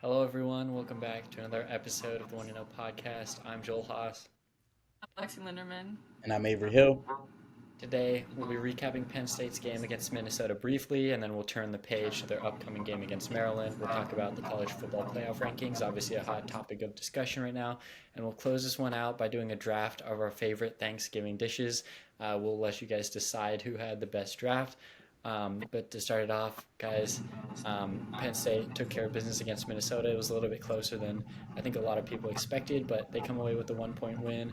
Hello, everyone. Welcome back to another episode of the One to Know podcast. I'm Joel Haas. Lexi Linderman. And I'm Avery Hill. Today, we'll be recapping Penn State's game against Minnesota briefly, and then we'll turn the page to their upcoming game against Maryland. We'll talk about the college football playoff rankings, obviously a hot topic of discussion right now. And we'll close this one out by doing a draft of our favorite Thanksgiving dishes. We'll let you guys decide who had the best draft. But to start it off, guys, Penn State took care of business against Minnesota. It was a little bit closer than I think a lot of people expected, but they come away with a 1 point win.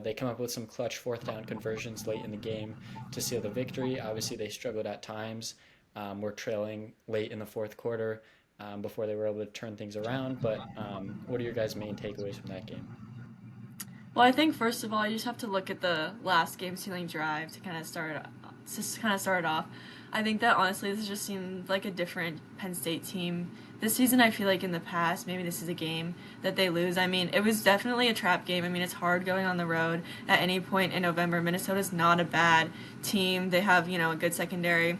They come up with some clutch fourth down conversions late in the game to seal the victory. Obviously, they struggled at times. Were trailing late in the fourth quarter before they were able to turn things around. But what are your guys' main takeaways from that game? Well, I think first of all, you just have to look at the last game sealing drive to kind of start it off. I think that honestly, this just seemed like a different Penn State team this season. I feel like in the past, maybe this is a game that they lose. I mean, it was definitely a trap game. I mean, it's hard going on the road at any point in November. Minnesota's not a bad team. They have a good secondary,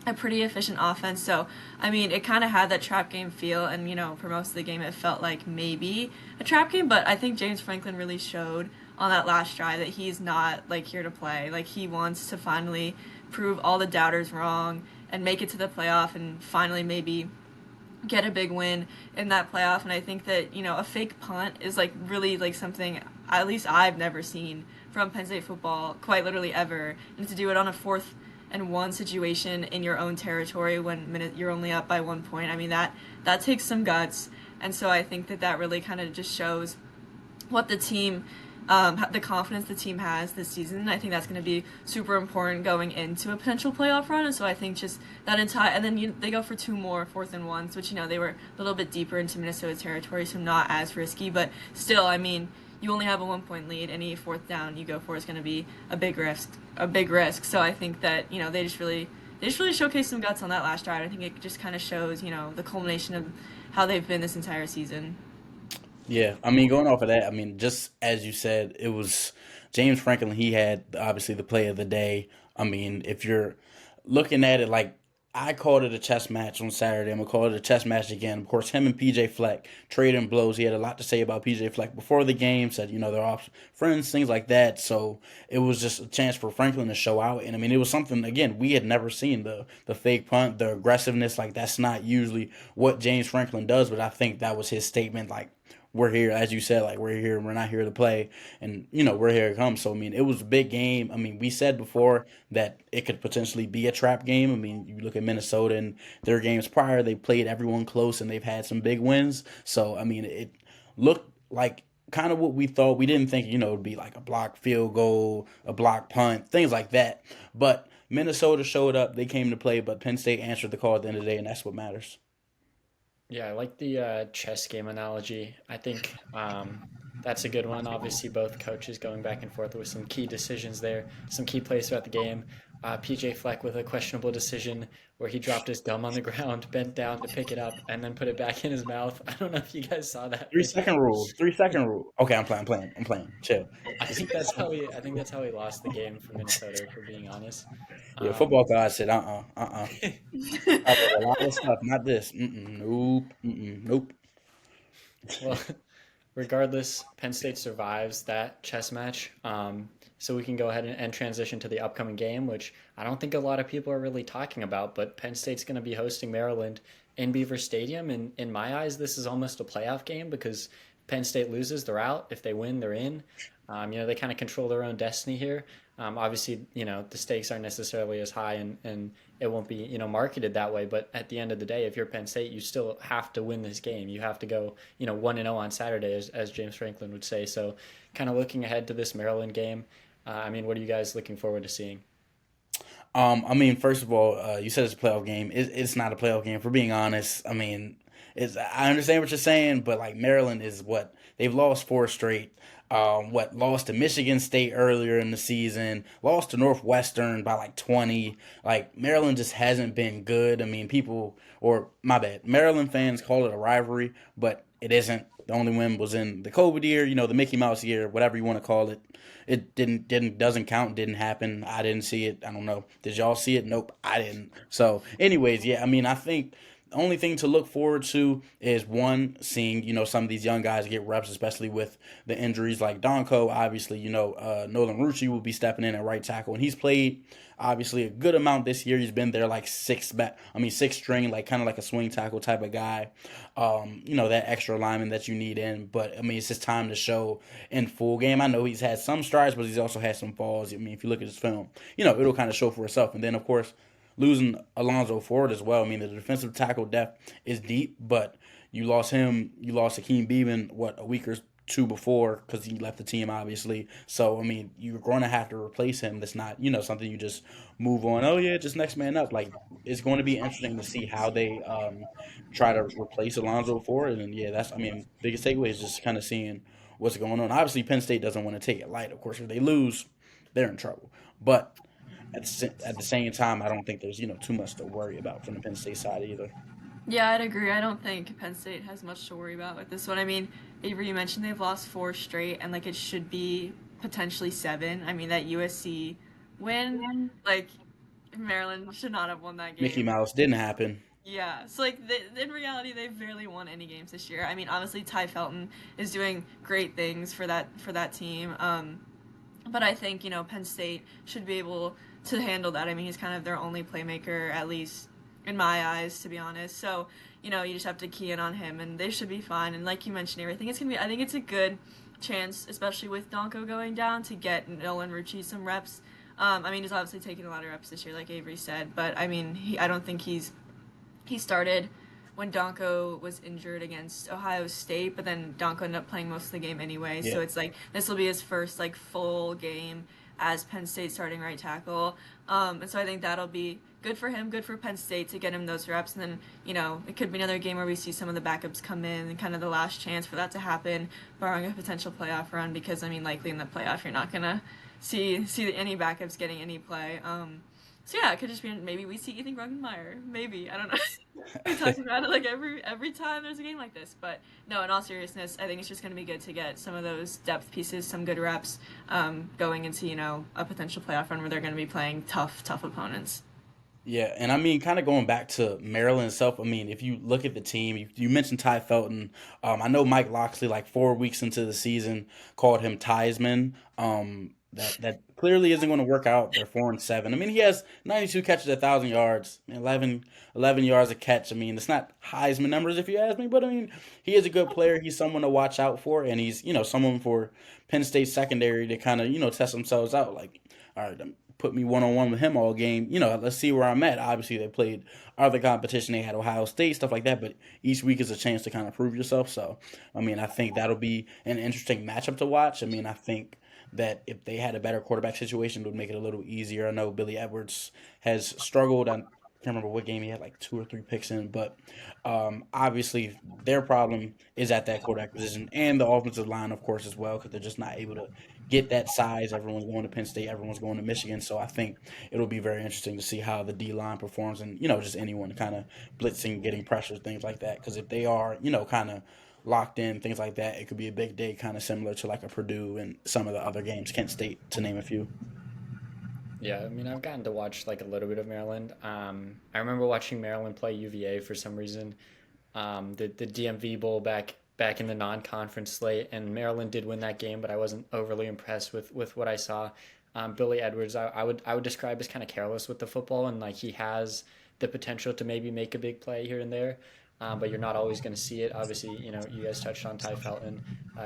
a pretty efficient offense. So, I mean, it kind of had that trap game feel, and, for most of the game, it felt like maybe a trap game, but I think James Franklin really showed on that last drive that he's not, here to play. Like, he wants to finally prove all the doubters wrong and make it to the playoff and finally maybe get a big win in that playoff. And I think that, a fake punt is, really, something at least I've never seen from Penn State football, quite literally ever. And to do it on a 4th-and-1 situation in your own territory when you're only up by 1 point. I mean, that takes some guts. And so I think that really kind of just shows what the team, the confidence the team has this season. I think that's going to be super important going into a potential playoff run. And so I think just that entire, and then they go for 2 more 4th-and-1s, which, they were a little bit deeper into Minnesota territory, so not as risky. But still, I mean, you only have a 1 point lead. Any 4th down you go for is going to be a big risk. So I think that they just really showcased some guts on that last drive. I think it just kind of shows the culmination of how they've been this entire season. Yeah, I mean, going off of that, I mean, just as you said, it was James Franklin. He had obviously the play of the day. I mean, if you're looking at it like I called it a chess match on Saturday, I'm gonna call it a chess match again. Of course, him and PJ Fleck trading blows. He had a lot to say about PJ Fleck before the game. Said they're all friends, things like that. So it was just a chance for Franklin to show out. And I mean, it was something again we had never seen the fake punt, the aggressiveness. Like that's not usually what James Franklin does. But I think that was his statement. Like we're here, as you said, like we're here, we're not here to play, and we're here to come. So I mean, it was a big game. I mean, we said before that it could potentially be a trap game. I mean, you look at Minnesota and their games prior, they played everyone close and they've had some big wins. So I mean, it looked like kind of what we thought. We didn't think it would be like a blocked field goal, a blocked punt, things like that. But Minnesota showed up, they came to play, but Penn State answered the call at the end of the day, and that's what matters. Yeah, I like the chess game analogy. I think that's a good one. Obviously, both coaches going back and forth with some key decisions there, some key plays throughout the game. PJ Fleck with a questionable decision where he dropped his gum on the ground, bent down to pick it up, and then put it back in his mouth. I don't know if you guys saw that. 3 second rule. 3 second rule. Okay, I'm playing. Chill. I think that's how he lost the game for Minnesota. For being honest. Yeah, Um, football God said, I read a lot of stuff, not this. Nope. well, regardless, Penn State survives that chess match. So we can go ahead and transition to the upcoming game, which I don't think a lot of people are really talking about. But Penn State's going to be hosting Maryland in Beaver Stadium, and in my eyes, this is almost a playoff game because Penn State loses, they're out. If they win, they're in. They kind of control their own destiny here. Obviously, the stakes aren't necessarily as high, and it won't be marketed that way. But at the end of the day, if you're Penn State, you still have to win this game. You have to go 1-0 on Saturday, as James Franklin would say. So, kind of looking ahead to this Maryland game. I mean, what are you guys looking forward to seeing? I mean, first of all, you said it's a playoff game. It's not a playoff game, for being honest. I mean, I understand what you're saying, but like Maryland is what they've lost 4 straight. Lost to Michigan State earlier in the season, lost to Northwestern by like 20. Like Maryland just hasn't been good. I mean, people, or my bad, Maryland fans call it a rivalry, but it isn't. The only win was in the COVID year, the Mickey Mouse year, whatever you want to call it. It doesn't count, didn't happen. I didn't see it. I don't know. Did y'all see it? Nope, I didn't. So, anyways, yeah, I mean, I think only thing to look forward to is one, seeing, some of these young guys get reps, especially with the injuries like Donko. Obviously, Nolan Rucci will be stepping in at right tackle, and he's played obviously a good amount this year. He's been there like six string, like kind of like a swing tackle type of guy. That extra lineman that you need in. But it's his time to show in full game. I know he's had some strides, but he's also had some falls. If you look at his film, it'll kind of show for itself. And then of course, losing Alonzo Ford as well. The defensive tackle depth is deep, but you lost him. You lost Akeem Beeman, a week or two before, because he left the team, obviously. So, you're going to have to replace him. That's not, something you just move on. Oh, yeah, just next man up. Like, it's going to be interesting to see how they try to replace Alonzo Ford. And, yeah, that's, biggest takeaway is just kind of seeing what's going on. Obviously, Penn State doesn't want to take it light. Of course, if they lose, they're in trouble. But at the same time, I don't think there's, too much to worry about from the Penn State side either. Yeah, I'd agree. I don't think Penn State has much to worry about with this one. Avery, you mentioned they've lost 4 straight, and it should be potentially 7. That USC win, Maryland should not have won that game. Mickey Mouse didn't happen. Yeah, so in reality, they've barely won any games this year. Obviously Ty Felton is doing great things for that team. But I think Penn State should be able to handle that. He's kind of their only playmaker, at least in my eyes, to be honest. So, you just have to key in on him, and they should be fine. And like you mentioned, I think it's a good chance, especially with Donko going down, to get Nolan Rucci some reps. He's obviously taking a lot of reps this year, like Avery said, but I don't think he started when Donko was injured against Ohio State, but then Donko ended up playing most of the game anyway. Yeah. So it's this will be his first full game as Penn State starting right tackle. And so I think that'll be good for him, good for Penn State to get him those reps. And then, it could be another game where we see some of the backups come in and kind of the last chance for that to happen, barring a potential playoff run, because, likely in the playoff you're not going to see any backups getting any play. So yeah, it could just be maybe we see Ethan Grungenmeyer. Maybe, I don't know. We talk about it every time there's a game like this. But no, in all seriousness, I think it's just going to be good to get some of those depth pieces, some good reps, going into a potential playoff run where they're going to be playing tough opponents. Yeah, and kind of going back to Maryland itself, if you look at the team, you mentioned Ty Felton. I know Mike Loxley, 4 weeks into the season, called him Theismann. That clearly isn't going to work out. They're 4-7. He has 92 catches at 1,000 yards, 11 yards a catch. It's not Heisman numbers if you ask me, but he is a good player. He's someone to watch out for, and he's someone for Penn State secondary to kind of test themselves out. All right, put me one-on-one with him all game. Let's see where I'm at. Obviously, they played other competition. They had Ohio State, stuff like that, but each week is a chance to kind of prove yourself. So, I think that'll be an interesting matchup to watch. I think that if they had a better quarterback situation, it would make it a little easier. I know Billy Edwards has struggled. I can't remember what game he had 2 or 3 picks in, but obviously their problem is at that quarterback position and the offensive line, of course, as well, because they're just not able to get that size. Everyone's going to Penn State, everyone's going to Michigan, so I think it'll be very interesting to see how the D-line performs and, just anyone kind of blitzing, getting pressure, things like that, because if they are, kind of locked in, things like that, it could be a big day, kind of similar to a Purdue and some of the other games, Kent State, to name a few. Yeah, I've gotten to watch a little bit of Maryland. I remember watching Maryland play UVA for some reason. The DMV Bowl back in the non-conference slate, and Maryland did win that game, but I wasn't overly impressed with what I saw. Billy Edwards, I would describe as kind of careless with the football, and he has the potential to maybe make a big play here and there. But you're not always going to see it. Obviously, you guys touched on Ty Felton,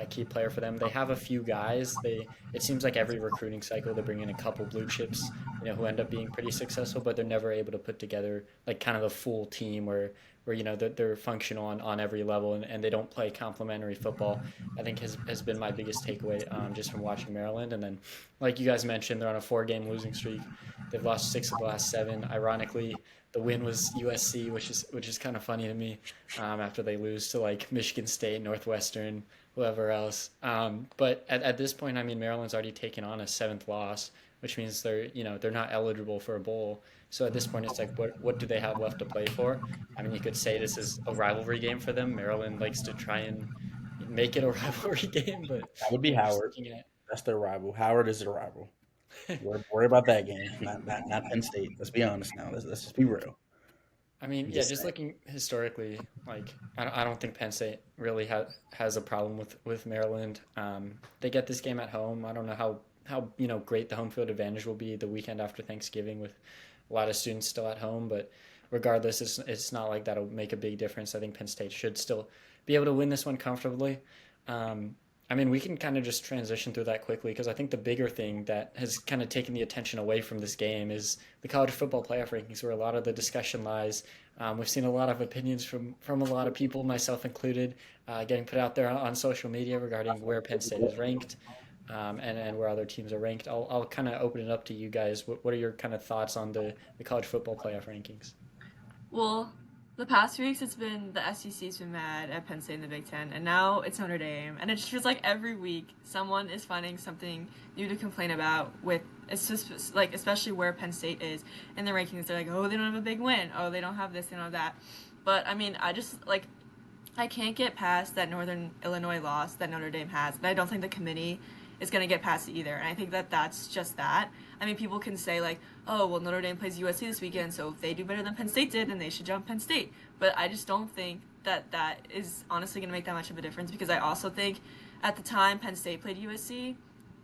key player for them. They have a few guys. It seems like every recruiting cycle they bring in a couple blue chips, who end up being pretty successful, but they're never able to put together kind of a full team where they're functional on every level and they don't play complementary football. I think has been my biggest takeaway just from watching Maryland. And then, like you guys mentioned, they're on a 4-game losing streak. They've lost 6 of the last 7. Ironically, the win was USC, which is kind of funny to me, after they lose to Michigan State, Northwestern, whoever else. But at this point, Maryland's already taken on a 7th loss, which means they're not eligible for a bowl. So at this point, it's what do they have left to play for? You could say this is a rivalry game for them. Maryland likes to try and make it a rivalry game, but that would be Howard. That's their rival. Howard is their rival. Worry about that game, not Penn State. Let's be honest now. Let's just be real. I mean, yeah, just looking historically, like I don't think Penn State really has a problem with Maryland. They get this game at home. I don't know how great the home field advantage will be the weekend after Thanksgiving with a lot of students still at home. But regardless, it's not like that'll make a big difference. I think Penn State should still be able to win this one comfortably. I mean, we can kind of just transition through that quickly because I think the bigger thing that has kind of taken the attention away from this game is the college football playoff rankings, where a lot of the discussion lies. We've seen a lot of opinions from a lot of people, myself included, getting put out there on social media regarding where Penn State is ranked, and where other teams are ranked. I'll kind of open it up to you guys. What are your kind of thoughts on the college football playoff rankings? Well, the past few weeks it's been the SEC's been mad at Penn State in the Big Ten, and now it's Notre Dame, and it just feels like every week someone is finding something new to complain about. With it's just like especially where Penn State is in the rankings, they're like, oh, they don't have a big win, oh, they don't have this, they don't have that. But I mean, I just like I can't get past that Northern Illinois loss that Notre Dame has, and I don't think the committee is going to get past it either. And I think that that's just that. I mean, people can say like, oh, well, Notre Dame plays USC this weekend, so if they do better than Penn State did, then they should jump Penn State. But I just don't think that that is honestly going to make that much of a difference, because I also think at the time Penn State played USC,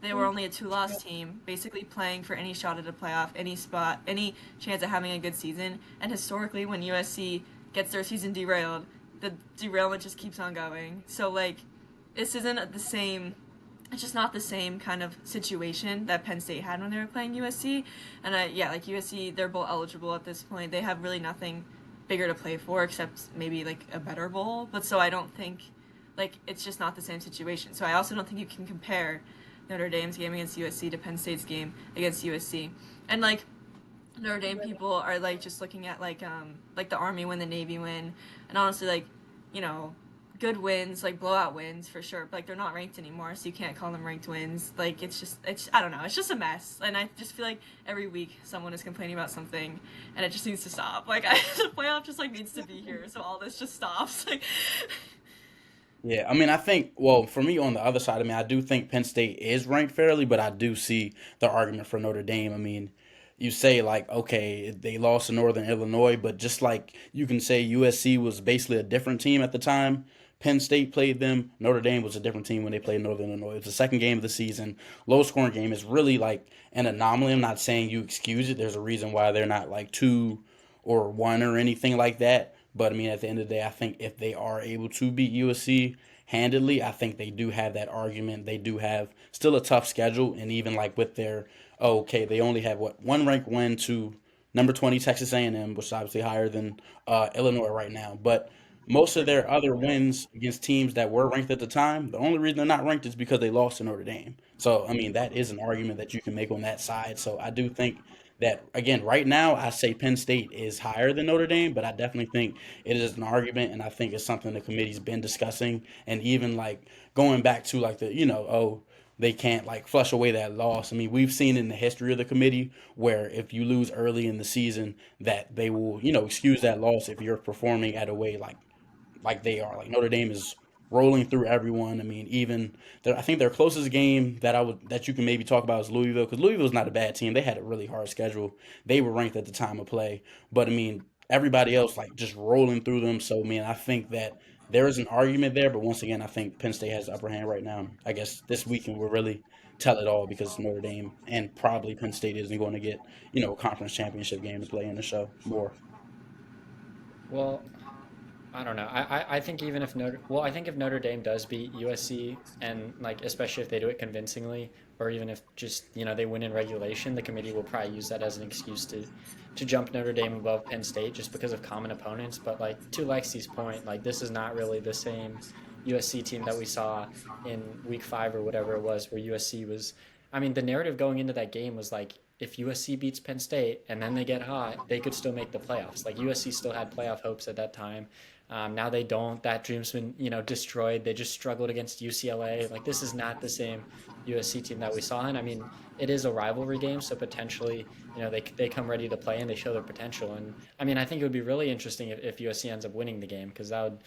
they were only a two-loss team, basically playing for any shot at a playoff, any spot, any chance of having a good season. And historically, when USC gets their season derailed, the derailment just keeps on going. So, like, this isn't the same. It's just not the same kind of situation that Penn State had when they were playing USC. And like USC, they're bowl eligible at this point. They have really nothing bigger to play for except maybe like a better bowl. But so I don't think, like, it's just not the same situation. So I also don't think you can compare Notre Dame's game against USC to Penn State's game against USC. And like Notre Dame people are like just looking at like the Army win, the Navy win, and honestly, like, you know, good wins, like blowout wins for sure, but like they're not ranked anymore, so you can't call them ranked wins. Like it's I don't know, it's just a mess, and I just feel like every week someone is complaining about something, and it just needs to stop. Like the playoff just like needs to be here, so all this just stops. Like Yeah, I mean, I think, well, for me on the other side, I mean, I do think Penn State is ranked fairly, but I do see the argument for Notre Dame. I mean, you say, like, okay, they lost to Northern Illinois, but just like you can say USC was basically a different team at the time Penn State played them, Notre Dame was a different team when they played Northern Illinois. It was the second game of the season. Low scoring game is really like an anomaly. I'm not saying you excuse it. There's a reason why they're not like 2 or 1 or anything like that. But I mean, at the end of the day, I think if they are able to beat USC handedly, I think they do have that argument. They do have still a tough schedule, and even like with their okay, they only have what, one ranked win to number 20 Texas A&M, which is obviously higher than Illinois right now. But most of their other wins against teams that were ranked at the time, the only reason they're not ranked is because they lost to Notre Dame. So I mean, that is an argument that you can make on that side. So I do think that, again, right now I say Penn State is higher than Notre Dame, but I definitely think it is an argument, and I think it's something the committee's been discussing, and even like going back to like the, oh, they can't like flush away that loss. I mean, we've seen in the history of the committee where if you lose early in the season, that they will, excuse that loss if you're performing at a way like they are. Like Notre Dame is rolling through everyone. I mean, even I think their closest game that you can maybe talk about is Louisville, because Louisville's not a bad team. They had a really hard schedule. They were ranked at the time of play, but I mean, everybody else like just rolling through them. So I mean, I think that there is an argument there, but once again, I think Penn State has the upper hand right now. I guess this weekend will really tell it all, because Notre Dame and probably Penn State isn't going to get a conference championship game to play in the show more. Well, I don't know. I think even if I think if Notre Dame does beat USC, and like especially if they do it convincingly, or even if just they win in regulation, the committee will probably use that as an excuse to jump Notre Dame above Penn State just because of common opponents. But like to Lexi's point, like this is not really the same USC team that we saw in week 5 or whatever it was, where USC was. I mean, the narrative going into that game was like, if USC beats Penn State and then they get hot, they could still make the playoffs. Like USC still had playoff hopes at that time. Now they don't. That dream's been, destroyed. They just struggled against UCLA. Like this is not the same USC team that we saw. And I mean, it is a rivalry game, so potentially, they come ready to play and they show their potential. And I mean, I think it would be really interesting if USC ends up winning the game, because that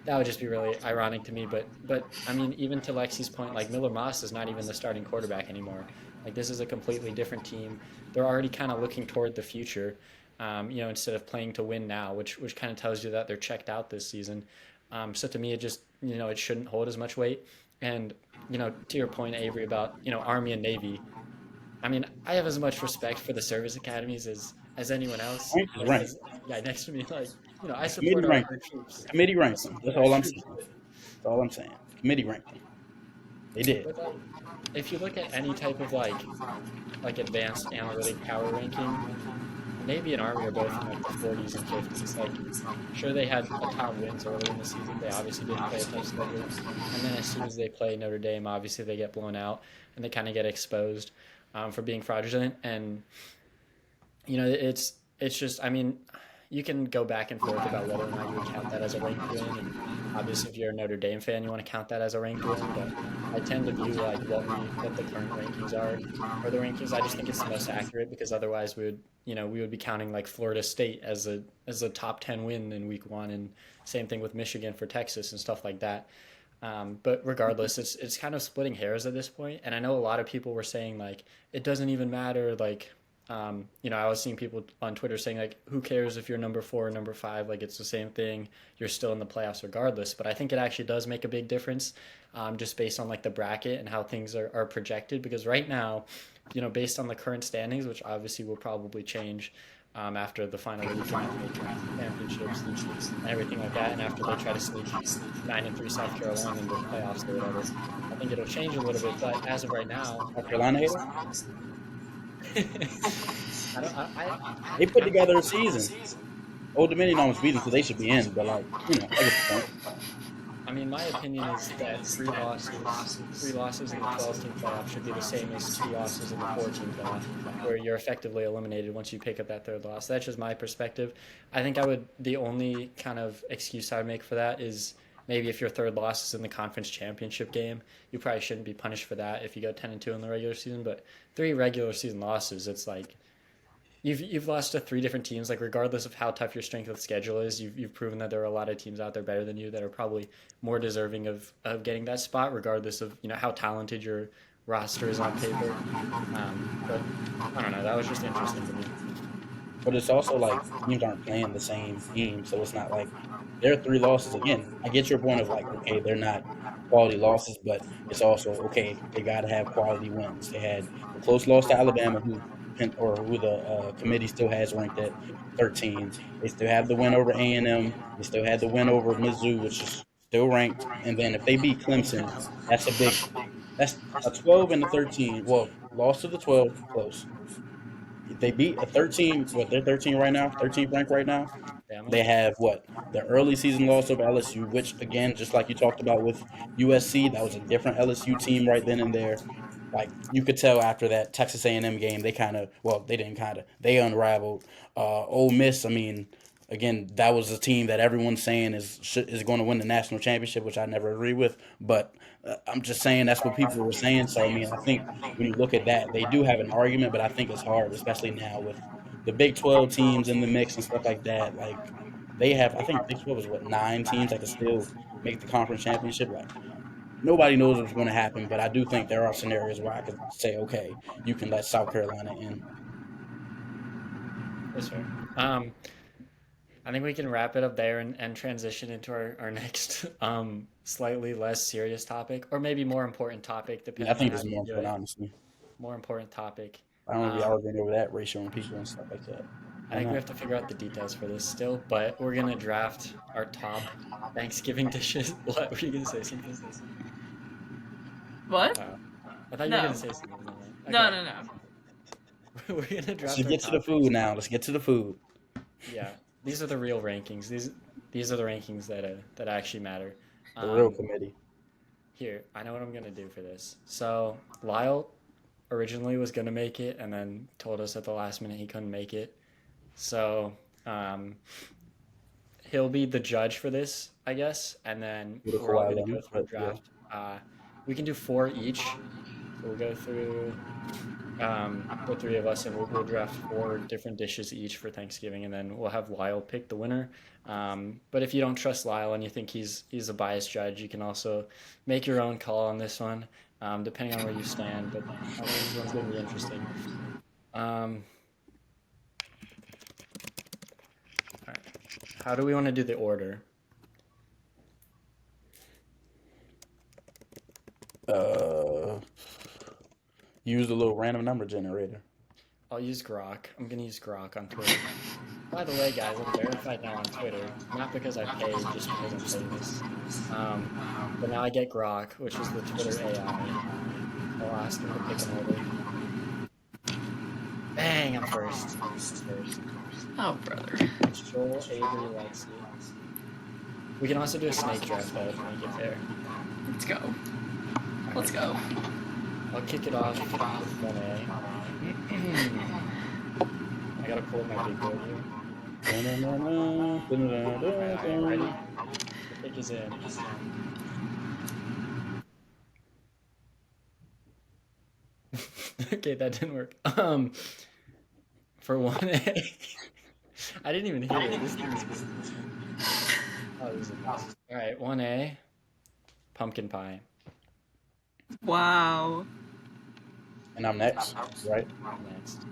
would just be really ironic to me. But I mean, even to Lexi's point, like Miller Moss is not even the starting quarterback anymore. Like this is a completely different team. They're already kind of looking toward the future. instead of playing to win now, which kind of tells you that they're checked out this season. So to me, it just, it shouldn't hold as much weight. And, to your point, Avery, about, Army and Navy, I mean, I have as much respect for the service academies as anyone else. Rank is rank. Guy next to me, like, I support Committee ranked our them. troops. Committee I ranked them. support That's our all I'm troops. saying. That's all I'm saying. Committee ranked them. They did. But if you look at any type of like advanced analytic power ranking, Navy and Army are both in like the 40s and 50s. Like, sure, they had a ton wins early in the season. They obviously didn't play a tough schedule, and then as soon as they play Notre Dame, obviously they get blown out and they kind of get exposed for being fraudulent. And it's just, I mean, you can go back and forth about whether or not you would count that as a ranked win. And obviously, if you're a Notre Dame fan, you want to count that as a ranked win. But I tend to view like what the current rankings are, or the rankings. I just think it's the most accurate because otherwise we would be counting like Florida State as a top 10 win in week 1, and same thing with Michigan for Texas and stuff like that. But regardless, it's kind of splitting hairs at this point. And I know a lot of people were saying like it doesn't even matter, like. I was seeing people on Twitter saying like, who cares if you're number 4 or number 5? Like, it's the same thing. You're still in the playoffs regardless. But I think it actually does make a big difference, just based on like the bracket and how things are projected. Because right now, based on the current standings, which obviously will probably change after the final weekend and the championships and everything like that, and after they try to sneak 9-3 South Carolina into the playoffs or whatever, I think it'll change a little bit. But as of right now, South Carolina hater? I don't. They put I'm together a season. Old Dominion almost beat them, so they should be in. But I get the point. I mean, my opinion is that three losses in the 12-team playoff should be the same as 2 losses in the 4-team playoff, where you're effectively eliminated once you pick up that third loss. That's just my perspective. I think the only kind of excuse I would make for that is maybe if your third loss is in the conference championship game, you probably shouldn't be punished for that if you go 10-2 in the regular season. But 3 regular season losses, it's like you've lost to 3 different teams. Like, regardless of how tough your strength of schedule is, you've proven that there are a lot of teams out there better than you that are probably more deserving of getting that spot, regardless of how talented your roster is on paper. But I don't know. That was just interesting to me. But it's also like teams aren't playing the same team, so it's not like there are 3 losses again. I get your point of like, okay, they're not quality losses, but it's also okay. They got to have quality wins. They had a close loss to Alabama, who the committee still has ranked at 13. They still have the win over A&M. They still had the win over Mizzou, which is still ranked. And then if they beat Clemson, that's a big. That's a 12 and a 13. Well, lost to the 12, close. They beat a 13. What, they're 13 right now? 13th ranked right now. Bama. They have what, the early season loss over LSU, which again, just like you talked about with USC, that was a different LSU team right then and there. Like, you could tell after that Texas A&M game, they they unraveled. Ole Miss, I mean, again, that was a team that everyone's saying is going to win the national championship, which I never agree with. But I'm just saying that's what people were saying. So, I mean, I think when you look at that, they do have an argument, but I think it's hard, especially now with the Big 12 teams in the mix and stuff like that. Like, they have, I think Big 12 is 9 teams that can still make the conference championship. Like, nobody knows what's going to happen, but I do think there are scenarios where I could say, okay, you can let South Carolina in. That's fair. I think we can wrap it up there and transition into our next slightly less serious topic, or maybe more important topic, depending I think on it's how more you do important, it. honestly. More important topic. I don't want to be Um, arguing over that ratio and people and stuff like that. I think we have to figure out the details for this still, but we're gonna draft our top Thanksgiving dishes. What were you gonna say something? What? I thought you were No. gonna say something. No, Okay. no, no. We're gonna draft Let's our get to the top. food now. Let's get to the food. Yeah, these are the real rankings. These are the rankings that actually matter. The real Um, committee. Here, I know what I'm gonna do for this. So Lyle originally was gonna make it, and then told us at the last minute he couldn't make it. So he'll be the judge for this, I guess, and then With a we're all Kawhi gonna go Leonard, through a but yeah. draft. We can do 4 each. So we'll go through the 3 of us, and we'll draft 4 different dishes each for Thanksgiving, and then we'll have Lyle pick the winner. But if you don't trust Lyle and you think he's a biased judge, you can also make your own call on this one, depending on where you stand. But I think this one's going to be interesting. Um, How do we want to do the order? Use the little random number generator. I'll use Grok. I'm gonna use Grok on Twitter. By the way, guys, I'm verified now on Twitter. Not because I paid, just because I'm famous. But now I get Grok, which is the Twitter AI. I'll ask him to pick an order. Bang! I'm first. Oh, brother. Joel, Avery, Lexi. We can also do a snake draft though, to make it fair. Let's go. Let's go. I'll kick it off with 1A. I gotta pull up my big board here. Alright, ready? The pick is in. Okay, that didn't work. For 1A. I didn't even hear it. This is Alright, 1A. Pumpkin pie. Wow. And I'm next, right? Next.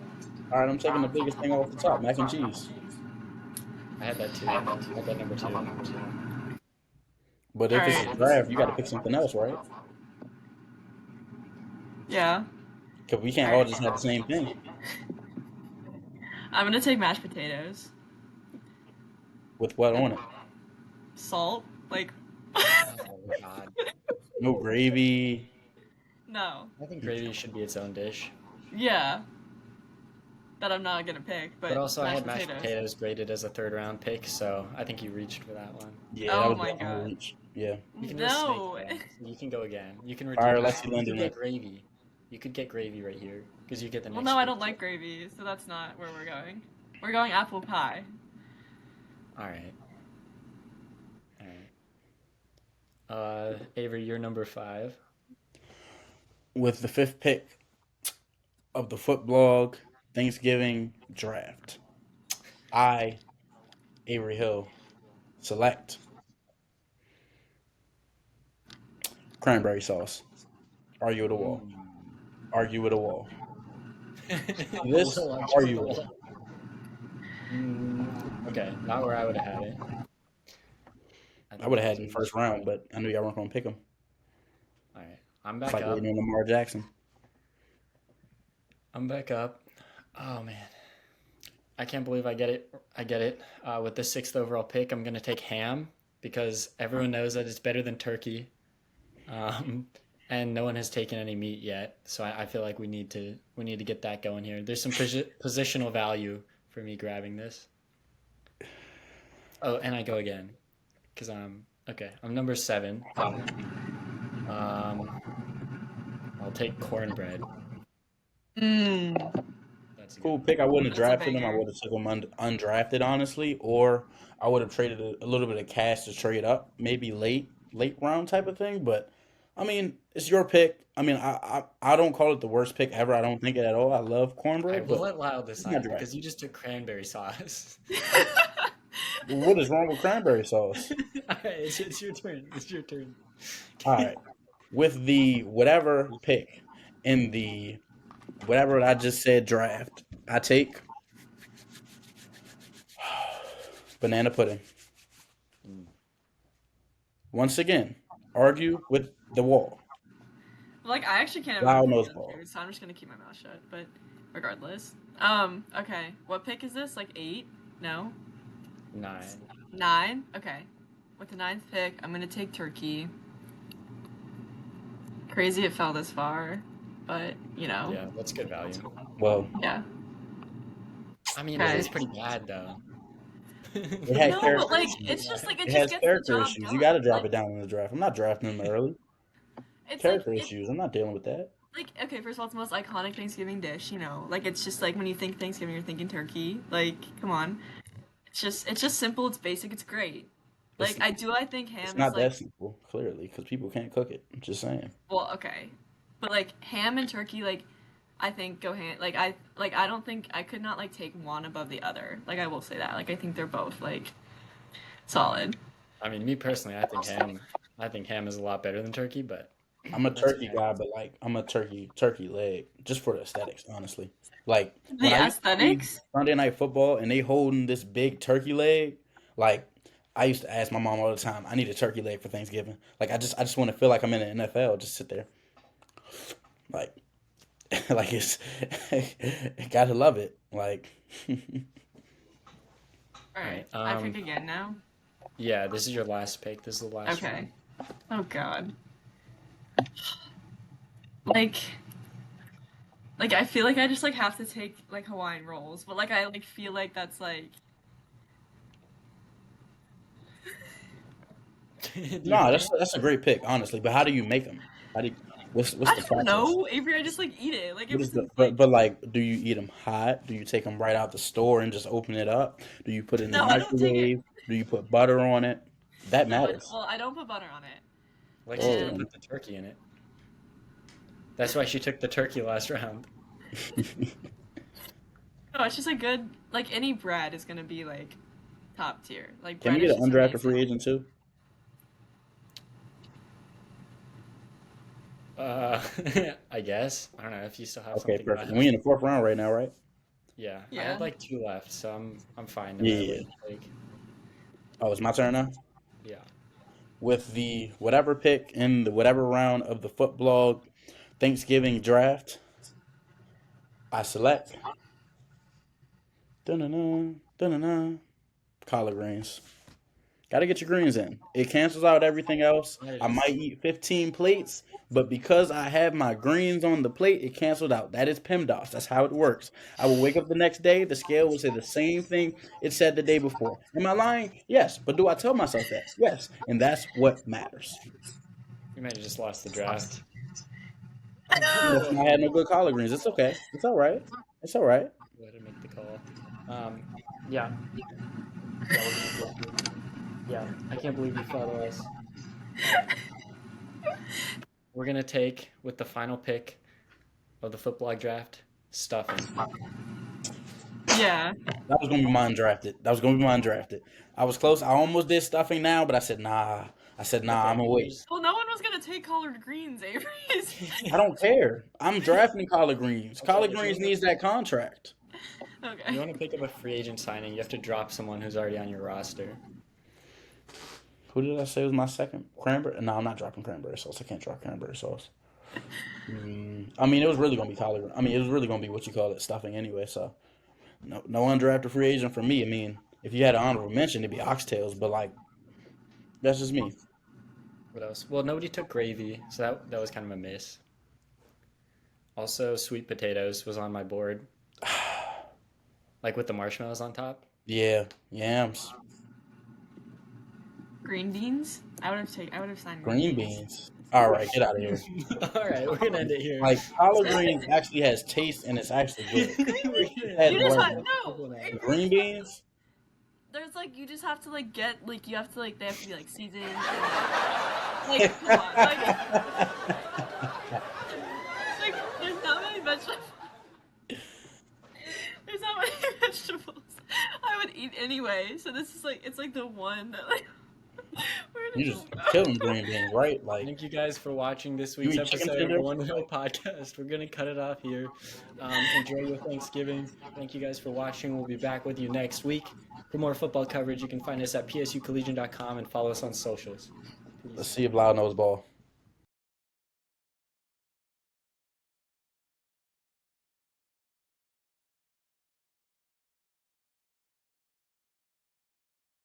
All right, I'm taking the biggest thing off the top, mac and cheese. I had that too. I had that number 2. But if it's a draft, you got to pick something else, right? Yeah. Because we can't all just have the same thing. I'm gonna take mashed potatoes. With what on it? Salt? Like, Oh god. No gravy. no. I think gravy should be its own dish. Yeah. That I'm not gonna pick, but But also I had mashed potatoes graded as a 3rd round pick, so I think you reached for that one. Yeah, Oh that was my the God. reach. Yeah. You can No. do a snake draft. You can go again. You can All right, redeem let's it. see You Linda could get next. gravy. You could get gravy right here because you get the next. Well, no, I pick. don't like gravy, so that's not where we're going. We're going apple pie. All right. Avery, you're number 5. With the 5th pick of the Footblog Thanksgiving draft, I, Avery Hill, select cranberry sauce. Argue with a wall. Argue with a wall. This argue with a wall. Okay, not where I would have had it. I would have had it in the first round, but I knew y'all weren't going to pick him. All right, I'm back It's like up. waiting on Lamar Jackson. I'm back up. Oh man, I can't believe I get it. With the 6th overall pick, I'm gonna take ham because everyone knows that it's better than turkey, and no one has taken any meat yet. So I feel like we need to get that going here. There's some positional value for me grabbing this. Oh, and I go again because I'm number 7. I'll take cornbread. That's a Cool good pick. I wouldn't have That's a drafted him. I banger. would have took him undrafted, honestly, or I would have traded a little bit of cash to trade up, maybe late round type of thing. But I mean, it's your pick. I mean, I don't call it the worst pick ever. I don't think it at all. I love All cornbread, right, we'll but let Lyle not decide drafted. because you just took cranberry sauce. What is wrong with cranberry sauce? All right, it's your turn. It's your turn. All right, with the whatever pick in the whatever I just said draft, I take banana pudding. Once again, argue with the wall. Like, I actually can't Loud have nose ball. so I'm just gonna keep my mouth shut, but regardless. Okay. What pick is this? Like 8? No? 9. 9? Okay. With the 9th pick, I'm gonna take turkey. Crazy it fell this far, but, you know. Yeah, that's good value. Well, Yeah. I mean, Okay. it is pretty bad though. it has No, character but, like, issues. it's just, like, It it has just gets the character job issues. done. You got to drop Like, it down in the draft. I'm not drafting him early. it's Character like, issues. I'm not dealing with that. like, okay, first of all, it's the most iconic Thanksgiving dish, you know. Like, it's just, like, when you think Thanksgiving, you're thinking turkey. Like, come on. It's just simple, it's basic, it's great. Like, It's- I think ham It's is, not like, that simple, clearly, because people can't cook it. I'm just saying. well, okay. But, like, ham and turkey, like, I think go hand, like, I don't think, I could not, like, take one above the other. Like, I will say that. Like, I think they're both, like, solid. I mean, me personally, I think ham is a lot better than turkey, but I'm a that's turkey okay. guy, but like I'm a turkey leg just for the aesthetics, honestly. Like The when I used to see aesthetics? Sunday Night Football and they holding this big turkey leg, Like, I used to ask my mom all the time, I need a turkey leg for Thanksgiving. Like, I just want to feel like I'm in the NFL. Just sit there. Like, like it's, gotta love it. Like, All right. Right, I pick again now. Yeah, this is your last pick. This is the last one. Okay. Oh God. Like I feel like I just like have to take like Hawaiian rolls, but like I like feel like that's like Do you no, have that's a great pick, honestly. But how do you make them? How do you, what's I the don't process? know, Avery. I just like eat it. Like What ever is the since like but like do you eat them hot? Do you take them right out the store and just open it up? Do you put it in the no, I don't take it. microwave? Do you put butter on it? That No, matters. well, I don't put butter on it. Lexi Oh, didn't put the turkey in it. That's why she took the turkey last round. No, it's just a good like any bread is gonna be like top tier. Like can we bread get is an just undrafted amazing. free agent too? Uh, I guess. I don't know if you still have Okay, something perfect. left. We in the fourth round right now, right? Yeah, I Yeah. had like 2 left, so I'm fine. No Yeah, matter yeah. what you take. Oh, it's my turn now. Yeah. With the whatever pick in the whatever round of the Footblog Thanksgiving draft, I select dun-dun-dun, dun-dun-dun, collard greens. Got to get your greens in. It cancels out everything else. That I is might eat 15 plates, but because I have my greens on the plate, it canceled out. That is PEMDAS. That's how it works. I will wake up the next day. The scale will say the same thing it said the day before. Am I lying? Yes. But do I tell myself that? Yes. And that's what matters. You might have just lost the draft. Listen, I had no good collard greens. It's okay. It's all right. It's all right. Go ahead and make the call. Yeah. Yeah, we're gonna go through. Yeah, I can't believe you follow us. We're gonna take with the final pick of the Footblog draft, stuffing. Yeah. That was gonna be mine drafted. That was gonna be mine drafted. I was close. I almost did stuffing now, but I said nah. I'm gonna wait. Well, no one was gonna take collard greens, Avery. I don't care. I'm drafting collard greens. Okay, Collard if you greens wanna- needs that contract. If you Okay. want to pick up a free agent signing, you have to drop someone who's already on your roster. Who did I say was my second? Cranberry? No, I'm not dropping cranberry sauce. I can't drop cranberry sauce. I mean, it was really gonna be collard. I mean, it was really gonna be what you call it, stuffing anyway. So, no undrafted free agent for me. I mean, if you had an honorable mention, it'd be oxtails. But like, that's just me. What else? Well, nobody took gravy, so that was kind of a miss. Also, sweet potatoes was on my board, like with the marshmallows on top. Yeah, yams, Green beans? I would have signed green beans. All right, get out of here. All right, we're gonna end it here. Like collard greens actually has taste and it's actually good. Had You just like have no. green beans. There's like you just have to like get like you have to like they have to be like seasoned. Like come on, like there's not many vegetables. There's not many vegetables I would eat anyway. So this is like it's like the one that like we're You gonna just go. killing green beans, right? Like Thank you guys for watching this You week's eat chicken episode of the tenders? One Hill Podcast. We're gonna cut it off here. Enjoy your Thanksgiving. Thank you guys for watching. We'll be back with you next week for more football coverage. You can find us at psucollegian.com and follow us on socials. let's see if Loud knows ball.